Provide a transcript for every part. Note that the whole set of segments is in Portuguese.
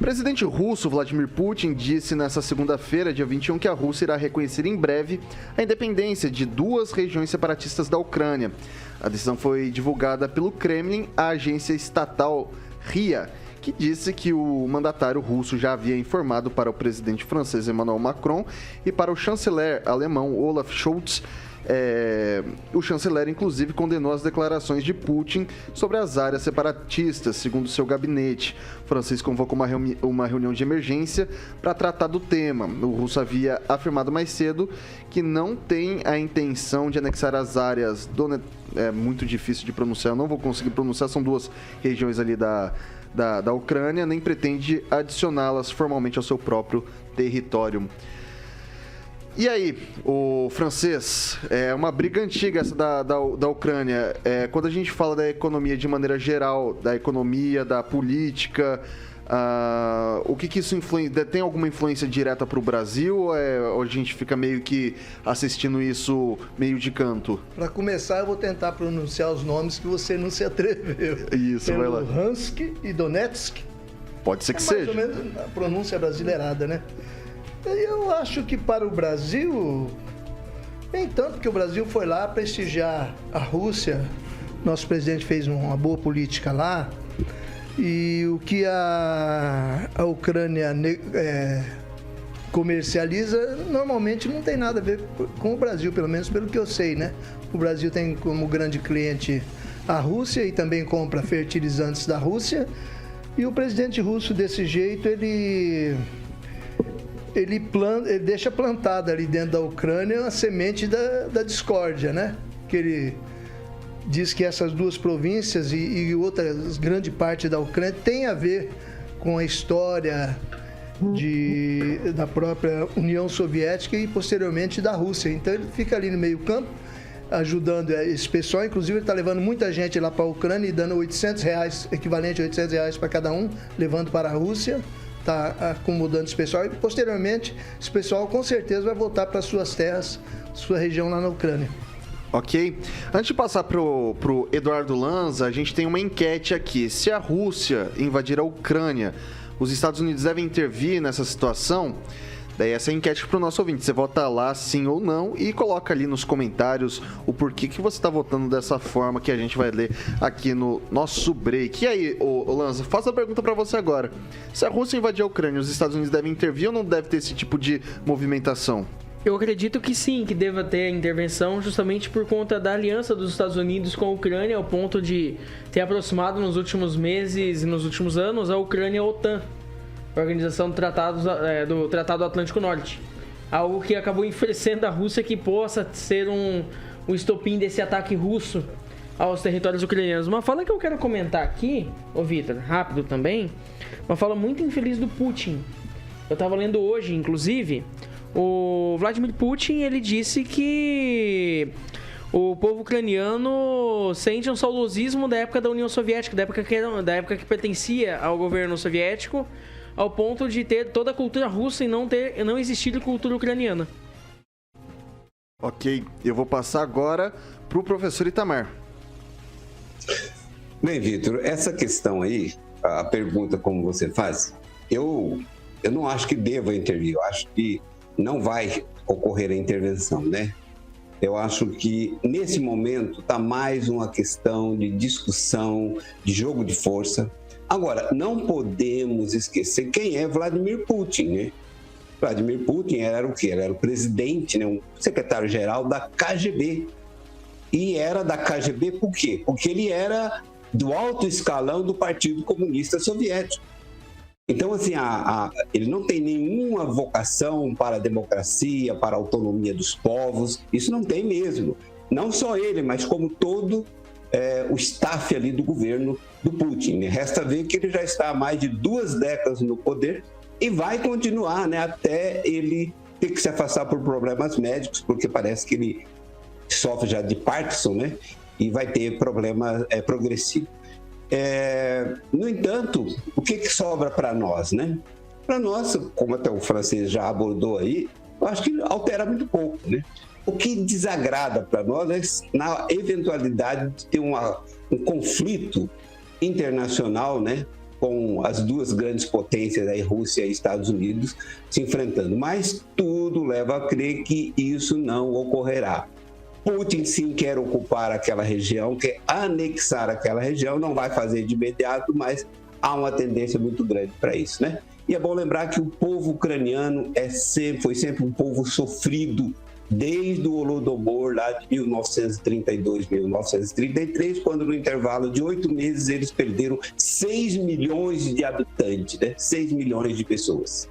presidente russo Vladimir Putin disse nesta segunda-feira, dia 21, que a Rússia irá reconhecer em breve a independência de 2 regiões separatistas da Ucrânia. A decisão foi divulgada pelo Kremlin, a agência estatal RIA, que disse que o mandatário russo já havia informado para o presidente francês Emmanuel Macron e para o chanceler alemão Olaf Scholz. O chanceler, inclusive, condenou as declarações de Putin sobre as áreas separatistas, segundo seu gabinete. O francês convocou uma reunião de emergência para tratar do tema. O russo havia afirmado mais cedo que não tem a intenção de anexar as áreas é muito difícil de pronunciar, eu não vou conseguir pronunciar, são 2 regiões ali da Ucrânia, nem pretende adicioná-las formalmente ao seu próprio território. E aí, o francês, é uma briga antiga essa da Ucrânia. Quando a gente fala da economia de maneira geral, da economia, da política, o que isso influencia? Tem alguma influência direta para o Brasil ou a gente fica meio que assistindo isso meio de canto? Para começar, eu vou tentar pronunciar os nomes que você não se atreveu. Isso, vai lá. Luhansk e Donetsk. Pode ser que seja. Mais ou menos a pronúncia brasileirada, né? Eu acho que para o Brasil, nem tanto, que o Brasil foi lá prestigiar a Rússia. Nosso presidente fez uma boa política lá. E o que a Ucrânia comercializa normalmente não tem nada a ver com o Brasil, pelo menos pelo que eu sei, né? O Brasil tem como grande cliente a Rússia e também compra fertilizantes da Rússia. E o presidente russo, desse jeito, ele deixa plantada ali dentro da Ucrânia a semente da discórdia, né? Que ele diz que essas 2 províncias e outras grande parte da Ucrânia tem a ver com a história da própria União Soviética e posteriormente da Rússia. Então ele fica ali no meio campo, ajudando esse pessoal. Inclusive ele está levando muita gente lá para a Ucrânia e dando R$800, equivalente a R$800 para cada um, levando para a Rússia. Está acomodando esse pessoal e posteriormente esse pessoal com certeza vai voltar para suas terras, sua região lá na Ucrânia. Ok. Antes de passar pro Eduardo Lanza, a gente tem uma enquete aqui. Se a Rússia invadir a Ucrânia, os Estados Unidos devem intervir nessa situação? Daí essa é a enquete para o nosso ouvinte. Você vota lá sim ou não e coloca ali nos comentários o porquê que você está votando dessa forma, que a gente vai ler aqui no nosso break. E aí, Lanza, faço a pergunta para você agora. Se a Rússia invadir a Ucrânia, os Estados Unidos devem intervir ou não deve ter esse tipo de movimentação? Eu acredito que sim, que deva ter intervenção justamente por conta da aliança dos Estados Unidos com a Ucrânia, ao ponto de ter aproximado nos últimos meses e nos últimos anos a Ucrânia à OTAN, a Organização do Tratado Atlântico Norte. Algo que acabou enfurecendo a Rússia que possa ser o estopim desse ataque russo aos territórios ucranianos. Uma fala que eu quero comentar aqui, Vitor, rápido também, uma fala muito infeliz do Putin. Eu estava lendo hoje, inclusive, o Vladimir Putin, ele disse que o povo ucraniano sente um saudosismo da época da União Soviética, da época que pertencia ao governo soviético, ao ponto de ter toda a cultura russa e não existir cultura ucraniana. Ok, eu vou passar agora para o professor Itamar. Bem, Vitor, essa questão aí, a pergunta como você faz, eu não acho que deva intervir, eu acho que não vai ocorrer a intervenção, né? Eu acho que nesse momento está mais uma questão de discussão, de jogo de força. Agora, não podemos esquecer quem é Vladimir Putin, né? Vladimir Putin era o quê? Ele era o presidente, né? Um secretário-geral da KGB. E era da KGB por quê? Porque ele era do alto escalão do Partido Comunista Soviético. Então, assim, ele não tem nenhuma vocação para a democracia, para a autonomia dos povos. Isso não tem mesmo. Não só ele, mas como todo o staff ali do governo do Putin. Resta ver que ele já está há mais de 2 décadas no poder e vai continuar, né, até ele ter que se afastar por problemas médicos, porque parece que ele sofre já de Parkinson, né, e vai ter problema progressivo. No entanto, o que sobra para nós, né? Para nós, como até o francês já abordou aí, eu acho que altera muito pouco, né? O que desagrada para nós é na eventualidade de ter um conflito internacional, né? com as duas grandes potências, aí, Rússia e Estados Unidos, se enfrentando. Mas tudo leva a crer que isso não ocorrerá. Putin sim quer ocupar aquela região, quer anexar aquela região, não vai fazer de imediato, mas há uma tendência muito grande para isso, né? E é bom lembrar que o povo ucraniano foi sempre um povo sofrido, desde o Holodomor, lá de 1932, 1933, quando no intervalo de 8 meses eles perderam 6 milhões de habitantes, né? 6 milhões de pessoas.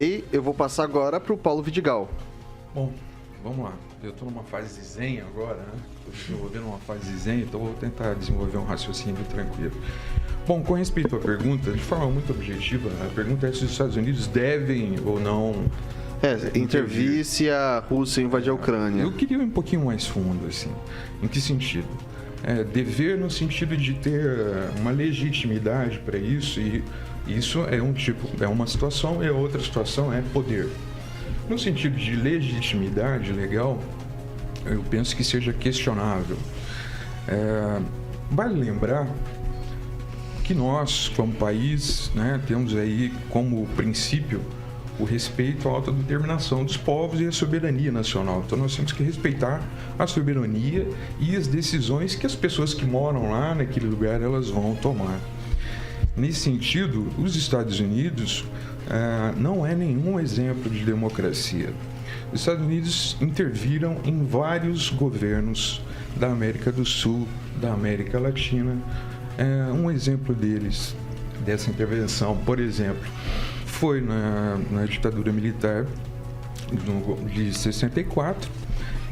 E eu vou passar agora para o Paulo Vidigal. Bom, vamos lá. Eu estou numa fase de zen agora, né? Estou desenvolvendo uma fase de zen, então vou tentar desenvolver um raciocínio tranquilo. Bom, com respeito à pergunta, de forma muito objetiva, a pergunta é se os Estados Unidos devem ou não intervir se a Rússia invadir a Ucrânia. Eu queria ir um pouquinho mais fundo, assim. Em que sentido? Dever no sentido de ter uma legitimidade para isso, e isso é um tipo, é uma situação, e a outra situação é poder. No sentido de legitimidade legal, eu penso que seja questionável. Vale lembrar que nós, como país, né, temos aí como princípio o respeito à autodeterminação dos povos e a soberania nacional. Então nós temos que respeitar a soberania e as decisões que as pessoas que moram lá naquele lugar elas vão tomar. Nesse sentido, os Estados Unidos não é nenhum exemplo de democracia. Os Estados Unidos interviram em vários governos da América do Sul, da América Latina. Um exemplo dessa intervenção, por exemplo, foi na ditadura militar de 64,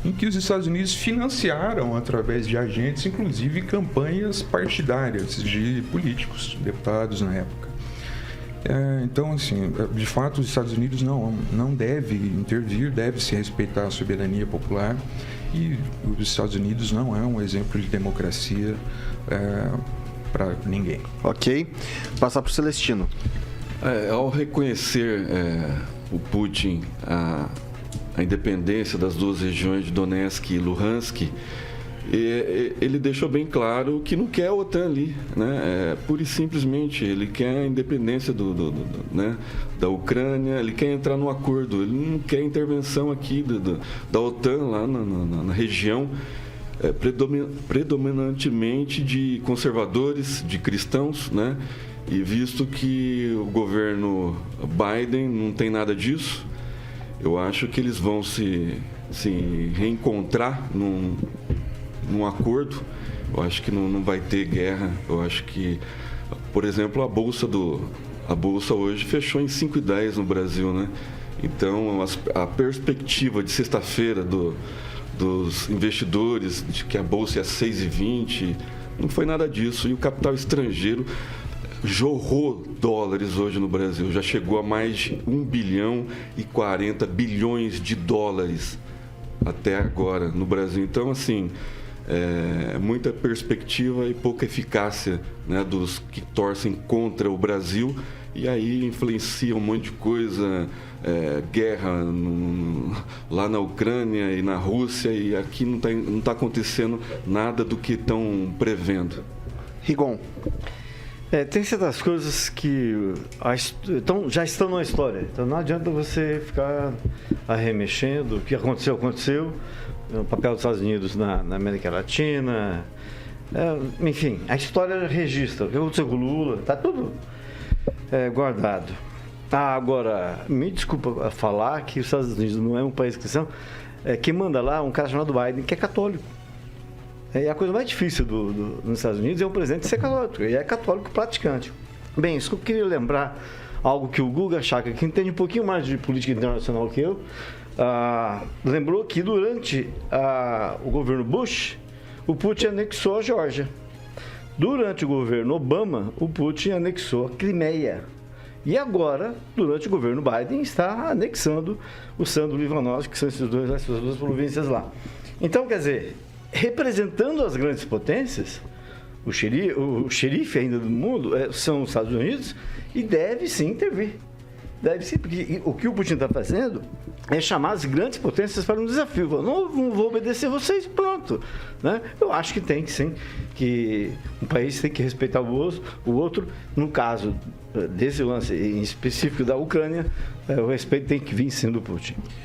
em que os Estados Unidos financiaram, através de agentes, inclusive campanhas partidárias de políticos, deputados na época. Então, assim, de fato, os Estados Unidos não deve intervir, deve se respeitar a soberania popular, e os Estados Unidos não é um exemplo de democracia para ninguém. Ok. Passar para o Celestino. Ao reconhecer o Putin a independência das duas regiões de Donetsk e Luhansk, ele deixou bem claro que não quer a OTAN ali, né? Pura e simplesmente, ele quer a independência da Ucrânia, ele quer entrar no acordo, ele não quer intervenção aqui da OTAN lá na região, predominantemente de conservadores, de cristãos, né? E visto que o governo Biden não tem nada disso, eu acho que eles vão se reencontrar num acordo. Eu acho que não vai ter guerra. Eu acho que, por exemplo, a bolsa hoje fechou em 5,10 no Brasil, né? Então, a perspectiva de sexta-feira dos investidores de que a bolsa é 6,20, não foi nada disso. E o capital estrangeiro jorrou dólares hoje no Brasil, já chegou a mais de 1 bilhão e 40 bilhões de dólares até agora no Brasil. Então, assim, muita perspectiva e pouca eficácia, né, dos que torcem contra o Brasil, e aí influencia um monte de coisa, guerra lá na Ucrânia e na Rússia, e aqui não tá acontecendo nada do que estão prevendo. Rigon. Tem certas coisas que já estão na história, então não adianta você ficar arremexendo. O que aconteceu, o papel dos Estados Unidos na América Latina, enfim, a história registra. O que aconteceu com o Lula, está tudo guardado. Agora, me desculpa falar que os Estados Unidos não é um país cristão, quem manda lá é um cara chamado Biden, que é católico. E a coisa mais difícil nos Estados Unidos é um presidente ser católico, e é católico praticante. Bem, isso que eu queria lembrar, algo que o Guga Chakra, que entende um pouquinho mais de política internacional que eu, lembrou que durante o governo Bush, o Putin anexou a Geórgia. Durante o governo Obama, o Putin anexou a Crimeia. E agora, durante o governo Biden, está anexando o Sandro Livanovsk, que são essas duas províncias lá. Então, quer dizer, representando as grandes potências, o xerife ainda do mundo são os Estados Unidos, e deve sim intervir. Deve ser, porque o que o Putin está fazendo é chamar as grandes potências para um desafio. Não vou obedecer vocês, pronto. Né? Eu acho que tem que sim, que um país tem que respeitar o outro. No caso desse lance em específico da Ucrânia, o respeito tem que vir sendo do Putin.